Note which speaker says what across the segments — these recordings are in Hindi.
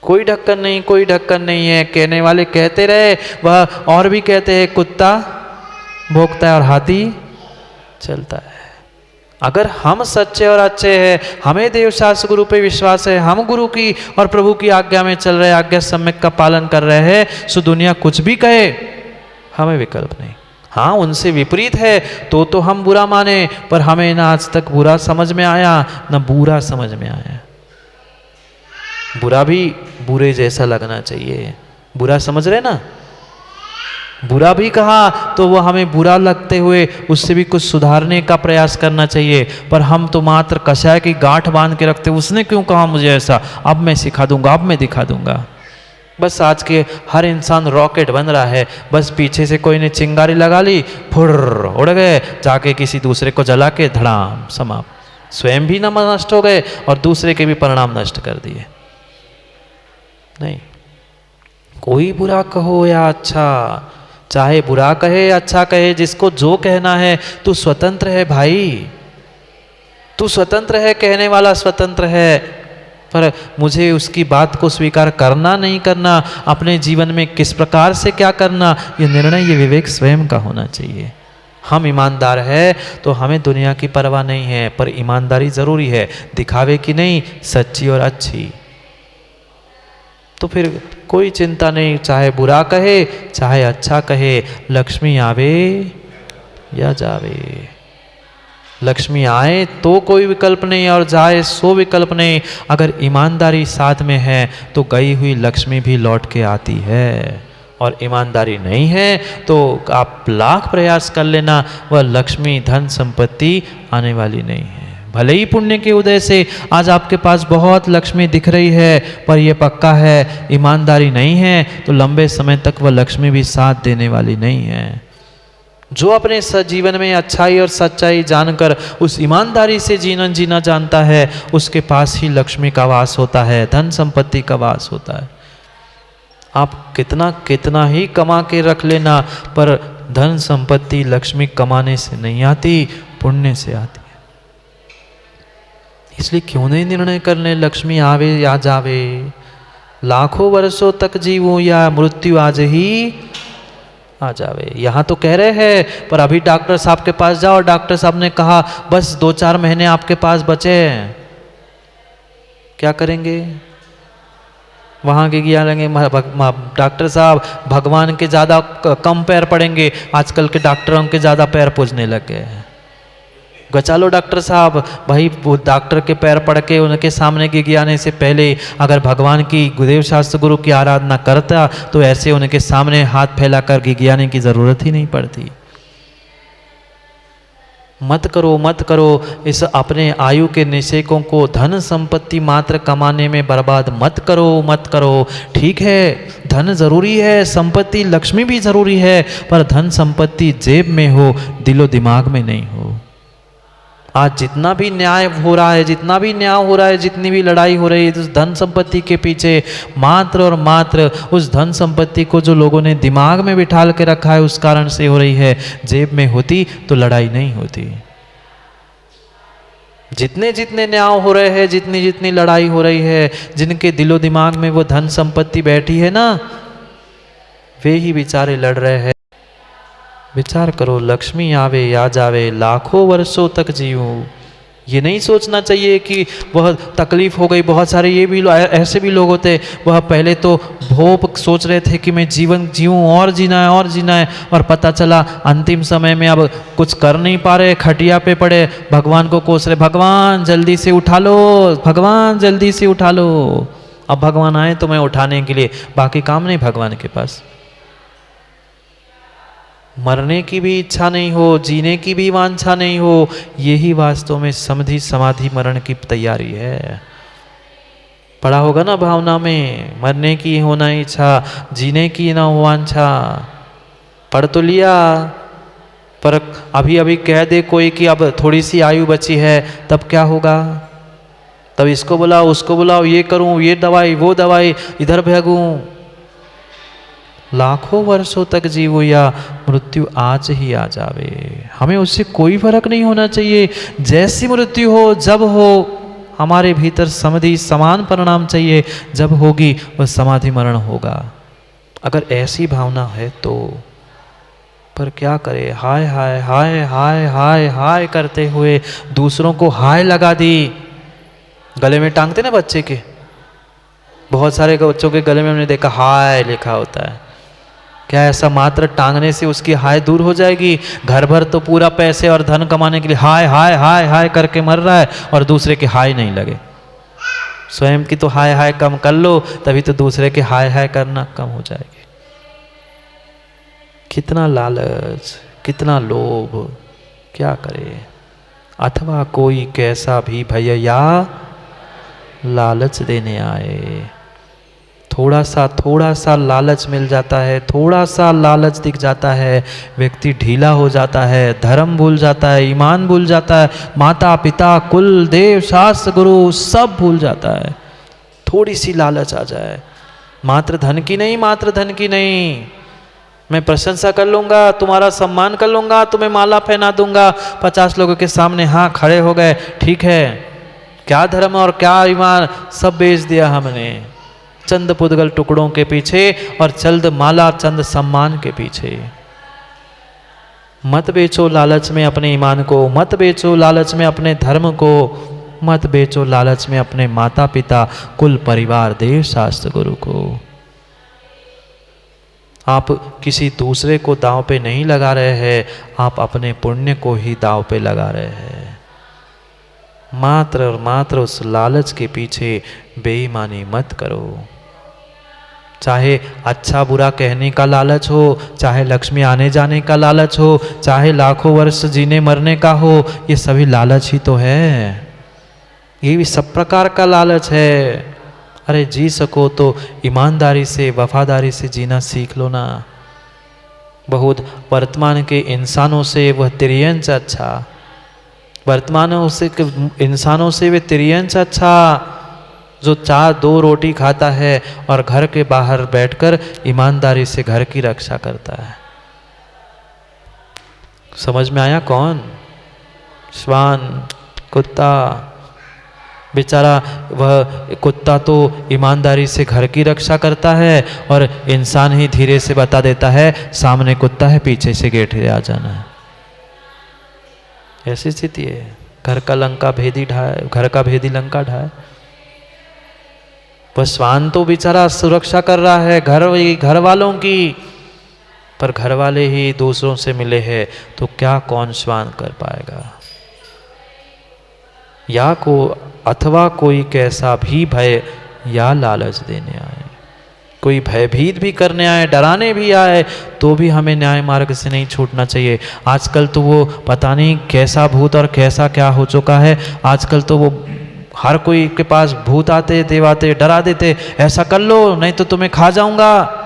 Speaker 1: कोई ढक्कन नहीं, कोई ढक्कन नहीं है। कहने वाले कहते रहे, वह और भी कहते हैं कुत्ता भौंकता है और हाथी चलता है। अगर हम सच्चे और अच्छे हैं, हमें देव शास्त्र गुरु पे विश्वास है, हम गुरु की और प्रभु की आज्ञा में चल रहे, आज्ञा सम्यक का पालन कर रहे हैं, सो दुनिया कुछ भी कहे हमें विकल्प नहीं। हाँ, उनसे विपरीत है तो हम बुरा माने, पर हमें ना आज तक बुरा समझ में आया ना बुरा समझ में आया। बुरा भी बुरे जैसा लगना चाहिए। बुरा समझ रहे ना, बुरा भी कहा तो वो हमें बुरा लगते हुए उससे भी कुछ सुधारने का प्रयास करना चाहिए। पर हम तो मात्र कषाय की गांठ बांध के रखते, उसने क्यों कहा मुझे ऐसा, अब मैं सिखा दूंगा, अब मैं दिखा दूंगा। बस आज के हर इंसान रॉकेट बन रहा है। बस पीछे से कोई ने चिंगारी लगा ली, फुर्र उड़ गए, जाके किसी दूसरे को जला के धड़ाम समाप्त। स्वयं भी नष्ट हो गए और दूसरे के भी परिणाम नष्ट कर दिए। नहीं, कोई बुरा कहो या अच्छा, चाहे बुरा कहे अच्छा कहे, जिसको जो कहना है, तू स्वतंत्र है भाई, तू स्वतंत्र है, कहने वाला स्वतंत्र है। पर मुझे उसकी बात को स्वीकार करना नहीं करना, अपने जीवन में किस प्रकार से क्या करना, ये निर्णय, ये विवेक स्वयं का होना चाहिए। हम ईमानदार है तो हमें दुनिया की परवाह नहीं है, पर ईमानदारी जरूरी है, दिखावे की नहीं, सच्ची और अच्छी। तो फिर कोई चिंता नहीं, चाहे बुरा कहे चाहे अच्छा कहे, लक्ष्मी आवे या जावे। लक्ष्मी आए तो कोई विकल्प नहीं और जाए सो विकल्प नहीं। अगर ईमानदारी साथ में है तो गई हुई लक्ष्मी भी लौट के आती है, और ईमानदारी नहीं है तो आप लाख प्रयास कर लेना, वह लक्ष्मी धन संपत्ति आने वाली नहीं है। भले ही पुण्य के उदय से आज आपके पास बहुत लक्ष्मी दिख रही है, पर यह पक्का है ईमानदारी नहीं है तो लंबे समय तक वह लक्ष्मी भी साथ देने वाली नहीं है। जो अपने जीवन में अच्छाई और सच्चाई जानकर उस ईमानदारी से जीना जानता है, उसके पास ही लक्ष्मी का वास होता है, धन संपत्ति का वास होता है। आप कितना ही कमा के रख लेना, पर धन संपत्ति लक्ष्मी कमाने से नहीं आती, पुण्य से आती है। इसलिए क्यों नहीं निर्णय करने, लक्ष्मी आवे या जावे, लाखों वर्षों तक जीवूं या मृत्यु आज ही आ जावे। यहाँ तो कह रहे हैं, पर अभी डॉक्टर साहब के पास जाओ, डॉक्टर साहब ने कहा बस 2-4 महीने आपके पास बचे हैं, क्या करेंगे? वहाँ के क्या लेंगे, डॉक्टर साहब भगवान के ज़्यादा कम पैर पड़ेंगे, आजकल के डॉक्टरों के ज़्यादा पैर पूजने लग गए हैं। चलो डॉक्टर साहब, भाई वो डॉक्टर के पैर पड़ के उनके सामने गिर आने से पहले अगर भगवान की गुरुदेव शास्त्र गुरु की आराधना करता तो ऐसे उनके सामने हाथ फैलाकर गिगियाने की जरूरत ही नहीं पड़ती। मत करो इस अपने आयु के निषेकों को धन संपत्ति मात्र कमाने में बर्बाद मत करो। ठीक है, धन जरूरी है, संपत्ति लक्ष्मी भी जरूरी है, पर धन संपत्ति जेब में हो, दिलो दिमाग में नहीं हो। आज जितना भी न्याय हो रहा है, जितनी भी लड़ाई हो रही है उस धन संपत्ति के पीछे, मात्र और मात्र उस धन संपत्ति को जो लोगों ने दिमाग में बिठाल के रखा है उस कारण से हो रही है। जेब में होती तो लड़ाई नहीं होती। जितने न्याय हो रहे हैं, जितनी लड़ाई हो रही है, जिनके दिलो दिमाग में वो धन संपत्ति बैठी है ना, वे ही बेचारे लड़ रहे हैं। विचार करो, लक्ष्मी आवे या जावे, लाखों वर्षों तक जीऊं। ये नहीं सोचना चाहिए कि वह तकलीफ हो गई। बहुत सारे ये भी ऐसे भी लोग होते, वह पहले तो भोप सोच रहे थे कि मैं जीवन जीऊं और जीना है, और पता चला अंतिम समय में अब कुछ कर नहीं पा रहे, खटिया पे पड़े, भगवान को कोस रहे, भगवान जल्दी से उठा लो, भगवान जल्दी से उठा लो। अब भगवान आए तो मैं उठाने के लिए, बाकी काम नहीं भगवान के पास। मरने की भी इच्छा नहीं हो, जीने की भी वांछा नहीं हो, यही वास्तव में समधि समाधि मरण की तैयारी है। पढ़ा होगा ना भावना में, मरने की होना इच्छा, जीने की ना वांछा। पढ़ तो लिया, पर अभी कह दे कोई कि अब थोड़ी सी आयु बची है, तब क्या होगा? तब इसको बुलाओ, उसको बुलाओ, ये करूं, ये दवाई, वो दवाई, इधर भागूं। लाखों वर्षों तक जीवो या मृत्यु आज ही आ जावे। हमें उससे कोई फर्क नहीं होना चाहिए। जैसी मृत्यु हो, जब हो, हमारे भीतर समाधि समान परिणाम चाहिए, जब होगी वह समाधि मरण होगा। अगर ऐसी भावना है तो। पर क्या करे, हाय हाय हाय हाय हाय हाय करते हुए दूसरों को हाय लगा दी। गले में टांगते ना बच्चे के, बहुत सारे बच्चों के गले में हमने देखा हाय लिखा होता है। क्या ऐसा मात्र टांगने से उसकी हाय दूर हो जाएगी? घर भर तो पूरा पैसे और धन कमाने के लिए हाय हाय हाय हाय करके मर रहा है और दूसरे के हाय नहीं लगे। स्वयं की तो हाय हाय कम कर लो, तभी तो दूसरे के हाय हाय करना कम हो जाएगी। कितना लालच, कितना लोभ, क्या करे। अथवा कोई कैसा भी भैया लालच देने आए, थोड़ा सा लालच मिल जाता है, थोड़ा सा लालच दिख जाता है, व्यक्ति ढीला हो जाता है, धर्म भूल जाता है, ईमान भूल जाता है, माता पिता कुल देव शास्त्र गुरु सब भूल जाता है। थोड़ी सी लालच आ जाए, मात्र धन की नहीं, मात्र धन की नहीं, मैं प्रशंसा कर लूंगा, तुम्हारा सम्मान कर लूंगा, तुम्हें माला पहना दूंगा 50 लोगों के सामने, हाँ खड़े हो गए, ठीक है, क्या धर्म और क्या ईमान सब बेच दिया हमने चंद पुद्गल टुकड़ों के पीछे और चंद माला चंद सम्मान के पीछे। मत बेचो लालच में अपने ईमान को, मत बेचो लालच में अपने धर्म को, मत बेचो लालच में अपने माता पिता कुल परिवार देव शास्त्र गुरु को। आप किसी दूसरे को दांव पे नहीं लगा रहे हैं, आप अपने पुण्य को ही दांव पे लगा रहे हैं। मात्र और मात्र उस लालच के पीछे बेईमानी मत करो। चाहे अच्छा बुरा कहने का लालच हो, चाहे लक्ष्मी आने जाने का लालच हो, चाहे लाखों वर्ष जीने मरने का हो, ये सभी लालच ही तो है। ये भी सब प्रकार का लालच है। अरे जी सको तो ईमानदारी से वफादारी से जीना सीख लो ना। बहुत वर्तमान के इंसानों से वह तिर्यंच अच्छा, वर्तमानों से इंसानों से वे तिर्यंच अच्छा, जो 4-2 रोटी खाता है और घर के बाहर बैठकर ईमानदारी से घर की रक्षा करता है। समझ में आया कौन? श्वान, कुत्ता। बेचारा वह कुत्ता तो ईमानदारी से घर की रक्षा करता है और इंसान ही धीरे से बता देता है सामने कुत्ता है, पीछे से गेट से आ जाना है। ऐसी स्थिति है। घर का लंका भेदी ढाए, घर का भेदी लंका ढाए। वह श्वान तो बेचारा सुरक्षा कर रहा है घर वालों की, पर घर वाले ही दूसरों से मिले हैं तो क्या कौन श्वान कर पाएगा। या को अथवा कोई कैसा भी भय या लालच देने आए, कोई भयभीत भी करने आए, डराने भी आए, तो भी हमें न्याय मार्ग से नहीं छूटना चाहिए। आजकल तो वो पता नहीं कैसा भूत और कैसा क्या हो चुका है। आजकल तो वो हर कोई के पास भूत आते, देव आते, डरा देते, ऐसा कर लो नहीं तो तुम्हें खा जाऊंगा।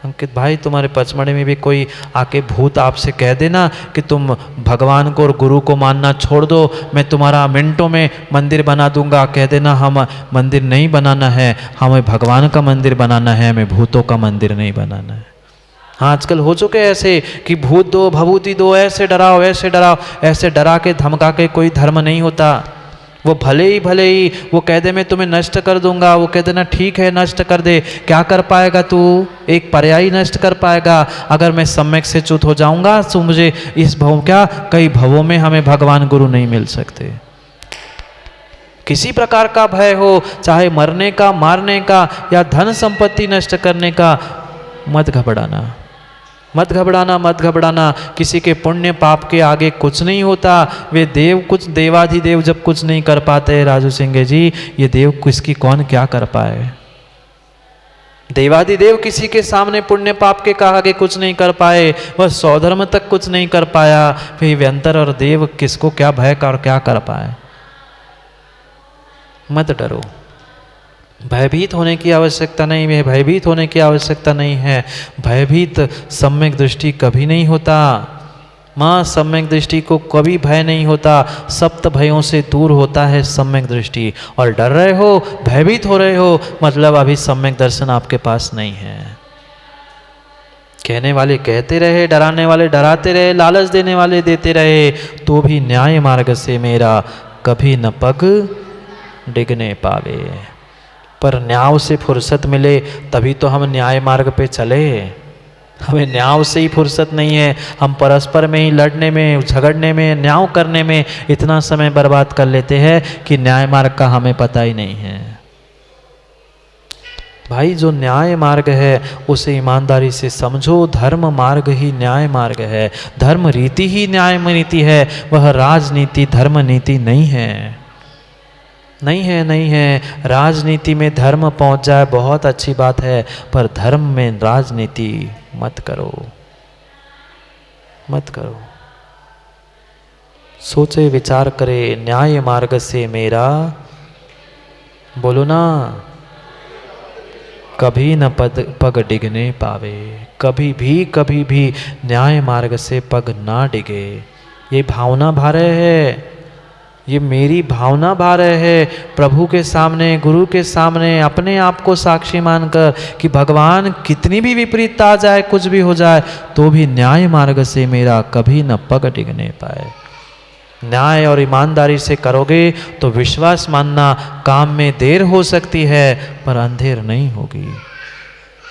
Speaker 1: अंकित भाई, तुम्हारे पचमढ़ी में भी कोई आके भूत आपसे कह देना कि तुम भगवान को और गुरु को मानना छोड़ दो, मैं तुम्हारा मिनटों में मंदिर बना दूंगा, कह देना हम मंदिर नहीं बनाना है, हमें भगवान का मंदिर बनाना है, हमें भूतों का मंदिर नहीं बनाना है। हाँ, आजकल हो चुके ऐसे कि भूत दो, भभूति दो, ऐसे डराओ, ऐसे डराओ। ऐसे डरा के धमका के कोई धर्म नहीं होता। वो भले ही वो कह दे मैं तुम्हें नष्ट कर दूंगा, वो कह देना ठीक है नष्ट कर दे। क्या कर पाएगा तू? एक पर्यायी नष्ट कर पाएगा। अगर मैं सम्यक से च्युत हो जाऊंगा तो मुझे इस भव क्या कई भवों में हमें भगवान गुरु नहीं मिल सकते। किसी प्रकार का भय हो, चाहे मरने का, मारने का या धन संपत्ति नष्ट करने का, मत घबराना, मत घबराना, मत घबराना। किसी के पुण्य पाप के आगे कुछ नहीं होता। वे देव कुछ देवाधिदेव जब कुछ नहीं कर पाते राजू सिंह जी, ये देव किसकी कौन क्या कर पाए। देवाधिदेव किसी के सामने पुण्य पाप के आगे कुछ नहीं कर पाए, वह स्वधर्म तक कुछ नहीं कर पाया, फिर व्यंतर और देव किसको क्या भय का और क्या कर पाए। मत डरो, भयभीत होने की आवश्यकता नहीं है, भयभीत होने की आवश्यकता नहीं है। भयभीत सम्यक दृष्टि कभी नहीं होता। माँ, सम्यक दृष्टि को कभी भय नहीं होता। सप्त भयों से दूर होता है सम्यक दृष्टि। और डर रहे हो, भयभीत हो रहे हो, मतलब अभी सम्यक दर्शन आपके पास नहीं है। कहने वाले कहते रहे, डराने वाले डराते रहे, लालच देने वाले देते रहे, तो भी न्याय मार्ग से मेरा कभी न पग डिगने पावे। पर न्याय से फुर्सत मिले तभी तो हम न्याय मार्ग पे चले। हमें न्याय से ही फुर्सत नहीं है, हम परस्पर में ही लड़ने में, झगड़ने में, न्याय करने में इतना समय बर्बाद कर लेते हैं कि न्याय मार्ग का हमें पता ही नहीं है। भाई जो न्याय मार्ग है उसे ईमानदारी से समझो। धर्म मार्ग ही न्याय मार्ग है, धर्म रीति ही न्याय नीति है, वह राजनीति धर्म नीति नहीं है। नहीं है। राजनीति में धर्म पहुंच जाए बहुत अच्छी बात है, पर धर्म में राजनीति मत करो, मत करो। सोचे विचार करे, न्याय मार्ग से मेरा, बोलो ना, कभी न पग डिगने पावे। कभी भी न्याय मार्ग से पग ना डिगे। ये भावना भा रहे है, ये मेरी भावना भा रहे है प्रभु के सामने, गुरु के सामने, अपने आप को साक्षी मानकर कि भगवान कितनी भी विपरीतता आ जाए, कुछ भी हो जाए, तो भी न्याय मार्ग से मेरा कभी न पग डिगने पाए। न्याय और ईमानदारी से करोगे तो विश्वास मानना, काम में देर हो सकती है पर अंधेर नहीं होगी।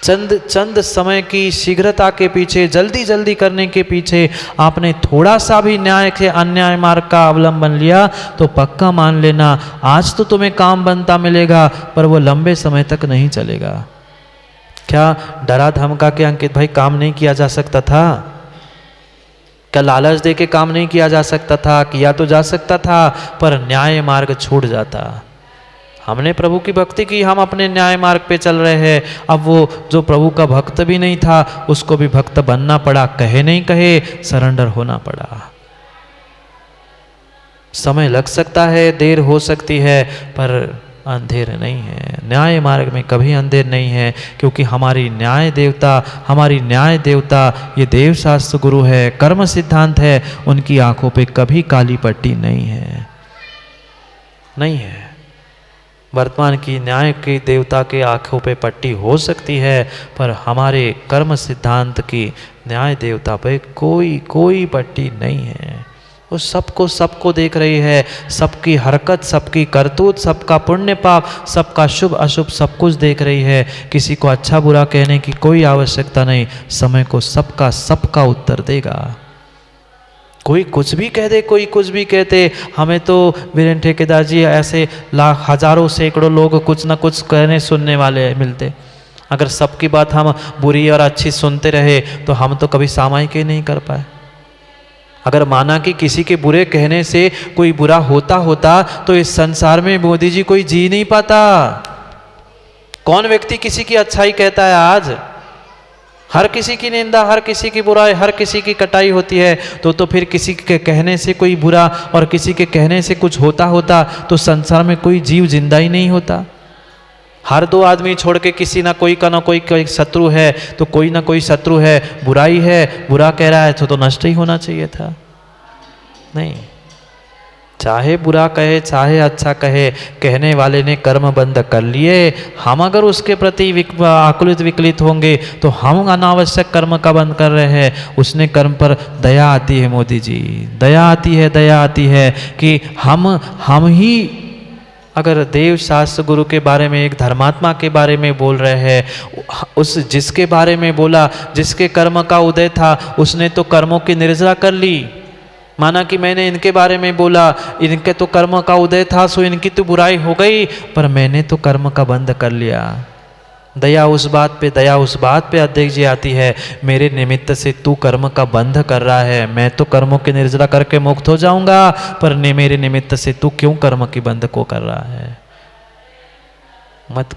Speaker 1: चंद समय की शीघ्रता के पीछे, जल्दी जल्दी करने के पीछे आपने थोड़ा सा भी न्याय के अन्याय मार्ग का अवलंबन लिया तो पक्का मान लेना, आज तो तुम्हें काम बनता मिलेगा पर वो लंबे समय तक नहीं चलेगा। क्या डरा धमका के अंकित भाई काम नहीं किया जा सकता था? क्या लालच दे के काम नहीं किया जा सकता था? किया तो जा सकता था पर न्याय मार्ग छूट जाता। हमने प्रभु की भक्ति की, हम अपने न्याय मार्ग पे चल रहे हैं। अब वो जो प्रभु का भक्त भी नहीं था उसको भी भक्त बनना पड़ा, कहे नहीं कहे सरेंडर होना पड़ा। समय लग सकता है, देर हो सकती है पर अंधेर नहीं है। न्याय मार्ग में कभी अंधेर नहीं है, क्योंकि हमारी न्याय देवता ये देव शास्त्र गुरु है, कर्म सिद्धांत है, उनकी आंखों पे कभी काली पट्टी नहीं है, नहीं है। वर्तमान की न्याय के देवता के आंखों पे पट्टी हो सकती है पर हमारे कर्म सिद्धांत की न्याय देवता पे कोई पट्टी नहीं है। वो सबको देख रही है, सबकी हरकत, सबकी करतूत, सबका पुण्य पाप, सबका शुभ अशुभ सब कुछ देख रही है। किसी को अच्छा बुरा कहने की कोई आवश्यकता नहीं, समय को सबका उत्तर देगा। कोई कुछ भी कह दे, कोई कुछ भी कहते, हमें तो वीरेन ठेकेदार जी ऐसे लाख हजारों सैकड़ों लोग कुछ ना कुछ कहने सुनने वाले मिलते। अगर सबकी बात हम बुरी और अच्छी सुनते रहे तो हम तो कभी सामायिक ही नहीं कर पाए। अगर माना कि किसी के बुरे कहने से कोई बुरा होता तो इस संसार में मोदी जी कोई जी नहीं पाता। कौन व्यक्ति किसी की अच्छाई कहता है आज? हर किसी की निंदा, हर किसी की बुराई, हर किसी की कटाई होती है। तो फिर किसी के कहने से कोई बुरा और किसी के कहने से कुछ होता तो संसार में कोई जीव जिंदा ही नहीं होता। हर दो आदमी छोड़ के किसी ना कोई शत्रु है, तो कोई ना कोई शत्रु है, बुराई है, बुरा कह रहा है तो नष्ट ही होना चाहिए था। नहीं, चाहे बुरा कहे चाहे अच्छा कहे, कहने वाले ने कर्म बंद कर लिए। हम अगर उसके प्रति आकुलित विकलित होंगे तो हम अनावश्यक कर्म का बंद कर रहे हैं। उसने कर्म पर दया आती है मोदी जी, दया आती है कि हम ही अगर देव शास्त्र गुरु के बारे में, एक धर्मात्मा के बारे में बोल रहे हैं, उस जिसके बारे में बोला, जिसके कर्म का उदय था, उसने तो कर्मों की निर्जरा कर ली। माना कि मैंने इनके बारे में बोला, इनके तो कर्म का उदय था सो इनकी तो बुराई हो गई, पर मैंने तो कर्म का बंद कर लिया। दया उस बात पे अध्यक्ष जी आती है, मेरे निमित्त से तू कर्म का बंध कर रहा है, मैं तो कर्मों की निर्जरा करके मुक्त हो जाऊंगा, पर मेरे निमित्त से तू क्यों कर्म की बंध को कर रहा है? मत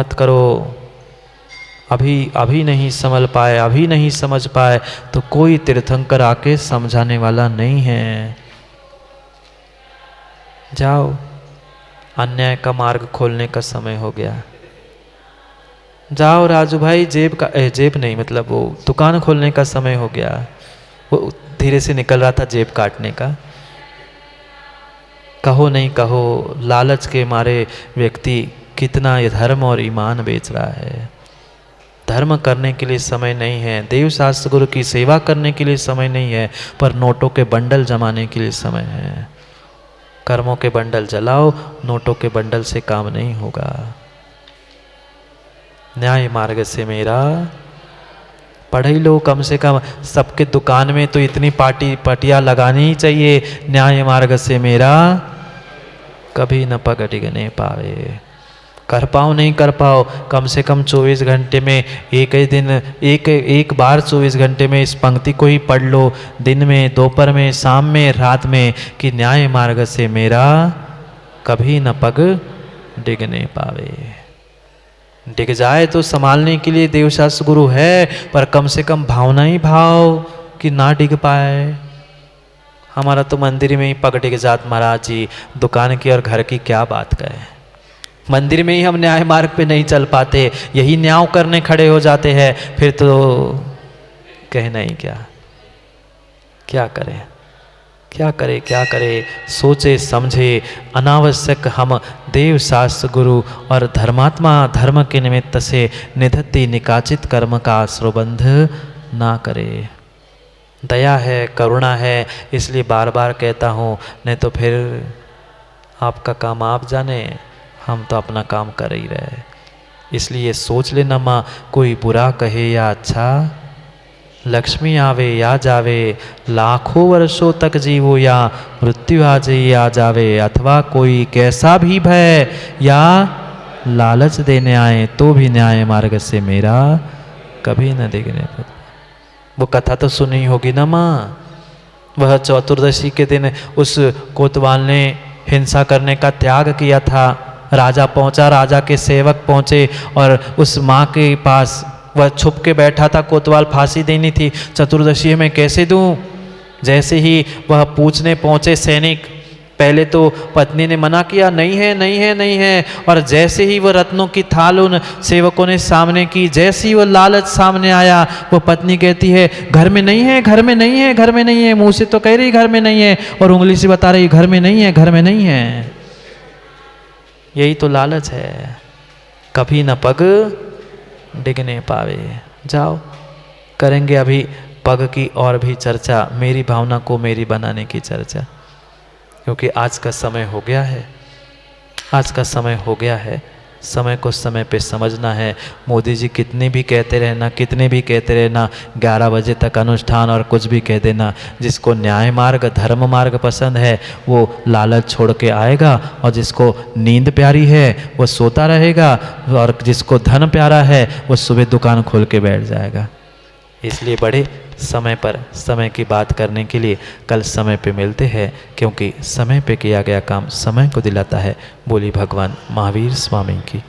Speaker 1: करो। अभी नहीं संभल पाए, अभी नहीं समझ पाए तो कोई तीर्थंकर आके समझाने वाला नहीं है। जाओ, अन्याय का मार्ग खोलने का समय हो गया। जाओ राजू भाई, जेब नहीं मतलब वो दुकान खोलने का समय हो गया। वो धीरे से निकल रहा था जेब काटने का। कहो नहीं कहो, लालच के मारे व्यक्ति कितना धर्म और ईमान बेच रहा है। धर्म करने के लिए समय नहीं है, देव शास्त्र गुरु की सेवा करने के लिए समय नहीं है, पर नोटों के बंडल जमाने के लिए समय है। कर्मों के बंडल जलाओ, नोटों के बंडल से काम नहीं होगा। न्याय मार्ग से मेरा पढ़ ही लो कम से कम। सबके दुकान में तो इतनी पटिया लगानी ही चाहिए, न्याय मार्ग से मेरा कभी न पग डिगने पावे। कर पाओ नहीं कर पाओ, कम से कम 24 घंटे में एक ही दिन एक बार 24 घंटे में इस पंक्ति को ही पढ़ लो, दिन में, दोपहर में, शाम में, रात में, कि न्याय मार्ग से मेरा कभी न पग डिगने पावे। डिग जाए तो संभालने के लिए देवशास्त्र गुरु है, पर कम से कम भावना ही भाव कि ना डिग पाए। हमारा तो मंदिर में ही पग डिग जात महाराज जी, दुकान की और घर की क्या बात करें। मंदिर में ही हम न्याय मार्ग पे नहीं चल पाते, यही न्याय करने खड़े हो जाते हैं, फिर तो कहना ही क्या। क्या करें क्या करे क्या करे, सोचे समझे अनावश्यक हम देव शास्त्र गुरु और धर्मात्मा धर्म के निमित्त से निधत्ति निकाचित कर्म का आश्रबंध ना करे। दया है, करुणा है, इसलिए बार बार कहता हूँ, नहीं तो फिर आपका काम आप जाने, हम तो अपना काम कर ही रहे। इसलिए सोच लेना माँ, कोई बुरा कहे या अच्छा, लक्ष्मी आवे या जावे, लाखों वर्षों तक जीवो या मृत्यु आ जाए आ जावे, अथवा कोई कैसा भी भय या लालच देने आए तो भी न्याय मार्ग से मेरा कभी न डिगने पावे। वो कथा तो सुनी होगी ना माँ, वह चतुर्दशी के दिन उस कोतवाल ने हिंसा करने का त्याग किया था। राजा पहुंचा, राजा के सेवक पहुंचे और उस माँ के पास वह छुप के बैठा था, कोतवाल फांसी देनी थी, चतुर्दशी में कैसे दूं। जैसे ही वह पूछने पहुंचे सैनिक, पहले तो पत्नी ने मना किया, नहीं है नहीं है नहीं है, और जैसे ही वह रत्नों की थाल उन सेवकों ने सामने की, जैसे ही वह लालच सामने आया, वो पत्नी कहती है घर में नहीं है, घर में नहीं है, घर में नहीं है। मुंह से तो कह रही घर में नहीं है और उंगली से बता रही घर में नहीं है, घर में नहीं है। यही तो लालच है, कभी न पग डिगने पावे। जाओ, करेंगे अभी पग की और भी चर्चा, मेरी भावना को मेरी बनाने की चर्चा, क्योंकि आज का समय हो गया है, आज का समय हो गया है। समय को समय पे समझना है। मोदी जी कितने भी कहते रहना, कितने भी कहते रहना, 11 बजे तक अनुष्ठान और कुछ भी कह देना। जिसको न्याय मार्ग धर्म मार्ग पसंद है वो लालच छोड़ के आएगा, और जिसको नींद प्यारी है वो सोता रहेगा, और जिसको धन प्यारा है वो सुबह दुकान खोल के बैठ जाएगा। इसलिए बड़े समय पर समय की बात करने के लिए कल समय पे मिलते हैं, क्योंकि समय पे किया गया काम समय को दिलाता है। बोली भगवान महावीर स्वामी की।